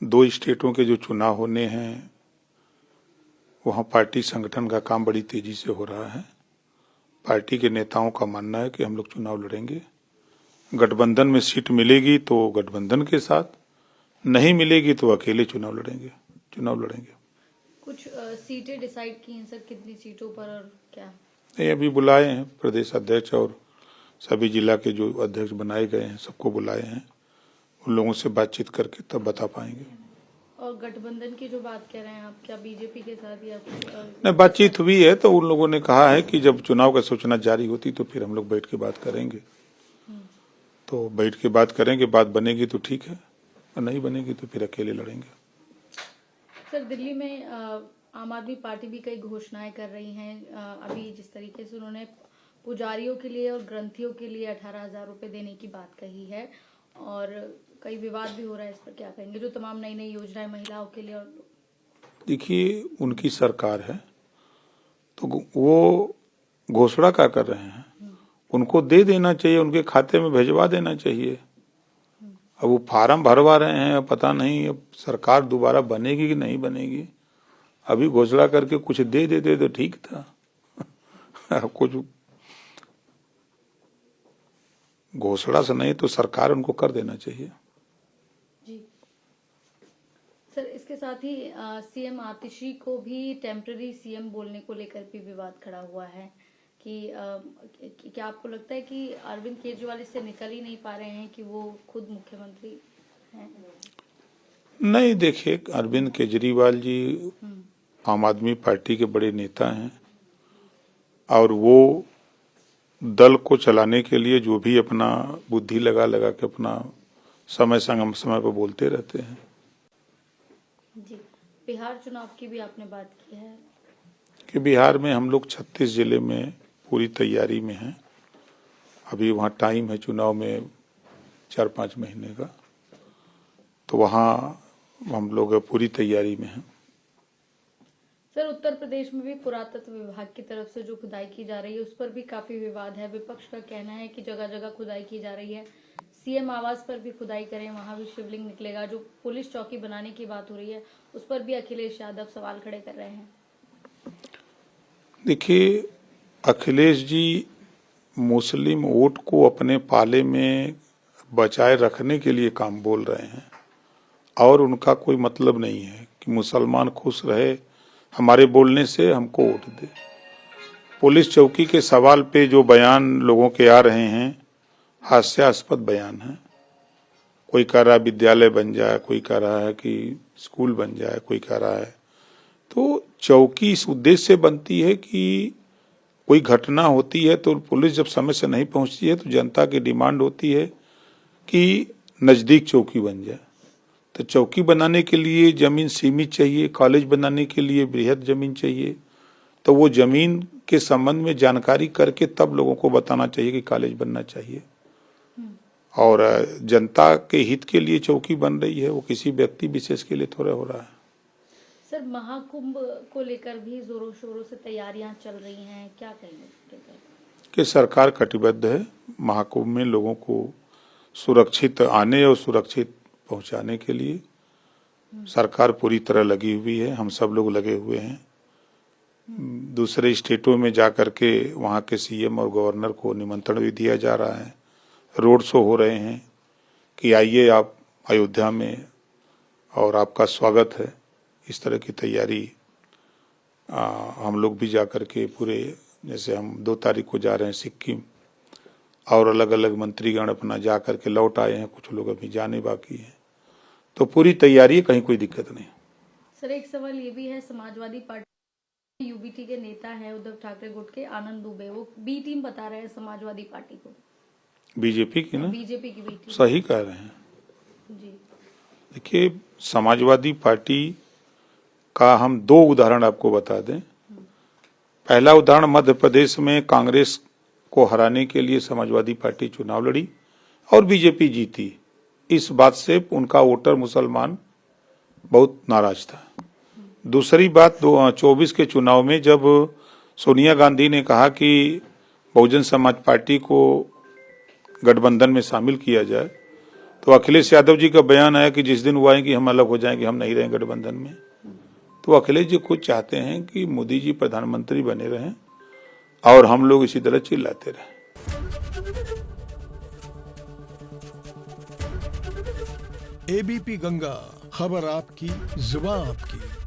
2 स्टेटों के जो चुनाव होने हैं वहाँ पार्टी संगठन का काम बड़ी तेजी से हो रहा है। पार्टी के नेताओं का मानना है कि हम लोग चुनाव लड़ेंगे। गठबंधन में सीट मिलेगी तो गठबंधन के साथ, नहीं मिलेगी तो अकेले चुनाव लड़ेंगे। कुछ सीटें डिसाइड की हैं सर, कितनी सीटों पर और क्या? नहीं, अभी बुलाए हैं प्रदेश अध्यक्ष और सभी जिला के जो अध्यक्ष बनाए गए हैं सबको बुलाए हैं। उन लोगों से बातचीत करके तब बता पाएंगे। और गठबंधन की जो बात कह रहे हैं आप, क्या बीजेपी के साथ या नहीं, बातचीत हुई है तो उन लोगों ने कहा है कि जब चुनाव का सूचना जारी होती तो फिर हम लोग बैठ के बात करेंगे। तो बैठ के बात करेंगे, बात बनेगी तो ठीक है और नहीं बनेगी तो फिर अकेले लड़ेंगे। सर, दिल्ली में आम आदमी पार्टी भी कई घोषणाएं कर रही हैं। अभी जिस तरीके से उन्होंने पुजारियों के लिए और ग्रंथियों के लिए 18,000 रुपए देने की बात कही है और कई विवाद भी हो रहा है, इस पर क्या कहेंगे? जो तमाम नई नई योजनाएं महिलाओं के लिए। और देखिए, उनकी सरकार है तो वो घोषणा क्या कर रहे हैं, उनको दे देना चाहिए, उनके खाते में भेजवा देना चाहिए। अब वो फार्म भरवा रहे हैं, पता नहीं अब सरकार दोबारा बनेगी कि नहीं बनेगी। अभी घोषणा करके कुछ दे देते तो ठीक था। कुछ घोषणा से नहीं तो सरकार उनको कर देना चाहिए। जी सर, इसके साथ ही सीएम आतिशी को भी टेम्पररी सीएम बोलने को लेकर भी विवाद खड़ा हुआ है कि क्या आपको लगता है कि अरविंद केजरीवाल इससे निकल ही नहीं पा रहे हैं कि वो खुद मुख्यमंत्री हैं? नहीं, देखिए, अरविंद केजरीवाल जी आम आदमी पार्टी के बड़े नेता हैं और वो दल को चलाने के लिए जो भी अपना बुद्धि लगा लगा के अपना समय पर बोलते रहते हैं। जी, बिहार चुनाव की भी आपने बात की है कि बिहार में हम लोग 36 जिले में पूरी तैयारी में हैं। अभी वहाँ टाइम है चुनाव में 4-5 महीने का, तो वहाँ हम लोग पूरी तैयारी में हैं। सर, उत्तर प्रदेश में भी पुरातत्व विभाग की तरफ से जो खुदाई की जा रही है उस पर भी काफी विवाद है। विपक्ष का कहना है कि जगह जगह खुदाई की जा रही है, सीएम आवास पर भी खुदाई करें, वहां भी शिवलिंग निकलेगा। जो पुलिस चौकी बनाने की बात हो रही है उस पर भी अखिलेश यादव सवाल खड़े कर रहे हैं। देखिए, अखिलेश जी मुस्लिम वोट को अपने पाले में बचाए रखने के लिए काम बोल रहे हैं और उनका कोई मतलब नहीं है कि मुसलमान खुश रहे हमारे बोलने से हमको वोट दे। पुलिस चौकी के सवाल पे जो बयान लोगों के आ रहे हैं हास्यास्पद बयान है। कोई कह रहा है विद्यालय बन जाए, कोई कह रहा है कि स्कूल बन जाए, कोई कह रहा है। तो चौकी इस उद्देश्य से बनती है कि कोई घटना होती है तो पुलिस जब समय से नहीं पहुंचती है तो जनता की डिमांड होती है कि नजदीक चौकी बन जाए। तो चौकी बनाने के लिए जमीन सीमित चाहिए, कॉलेज बनाने के लिए बृहद जमीन चाहिए। तो वो जमीन के संबंध में जानकारी करके तब लोगों को बताना चाहिए कि कॉलेज बनना चाहिए। और जनता के हित के लिए चौकी बन रही है, वो किसी व्यक्ति विशेष के लिए थोड़ा हो रहा है। सर, महाकुंभ को लेकर भी जोरों शोरों से तैयारियां चल रही हैं, क्या कहेंगे? कि सरकार कटिबद्ध है महाकुंभ में लोगों को सुरक्षित आने और सुरक्षित पहुंचाने के लिए। सरकार पूरी तरह लगी हुई है, हम सब लोग लगे हुए हैं। दूसरे स्टेटों में जाकर के वहाँ के सीएम और गवर्नर को निमंत्रण भी दिया जा रहा है, रोड शो हो रहे हैं कि आइए आप अयोध्या में और आपका स्वागत है। इस तरह की तैयारी हम लोग भी जाकर के पूरे, जैसे हम 2 तारीख को जा रहे हैं सिक्किम और अलग अलग मंत्रीगण अपना जा करके लौट आए हैं, कुछ लोग अभी जाने बाकी हैं। तो पूरी तैयारी है, कहीं कोई दिक्कत नहीं। सर, एक सवाल ये भी है, समाजवादी पार्टी यूबीटी के नेता हैं उद्धव ठाकरे गुट के आनंद दुबे, वो बी टीम बता रहे हैं समाजवादी पार्टी को। बीजेपी की ना? बीजेपी की बी टीम। सही कह रहे हैं जी। देखिए, समाजवादी पार्टी का हम 2 उदाहरण आपको बता दें। पहला उदाहरण, मध्य प्रदेश में कांग्रेस को हराने के लिए समाजवादी पार्टी चुनाव लड़ी और बीजेपी जीती। इस बात से उनका वोटर मुसलमान बहुत नाराज था। दूसरी बात, 2024 के चुनाव में जब सोनिया गांधी ने कहा कि बहुजन समाज पार्टी को गठबंधन में शामिल किया जाए तो अखिलेश यादव जी का बयान है कि जिस दिन वो आएंगे हम अलग हो जाएंगे, हम नहीं रहेंगे गठबंधन में। तो अखिलेश जी खुद चाहते हैं कि मोदी जी प्रधानमंत्री बने रहें और हम लोग इसी तरह चिल्लाते रहें। एबीपी गंगा, खबर आपकी, जुबान आपकी।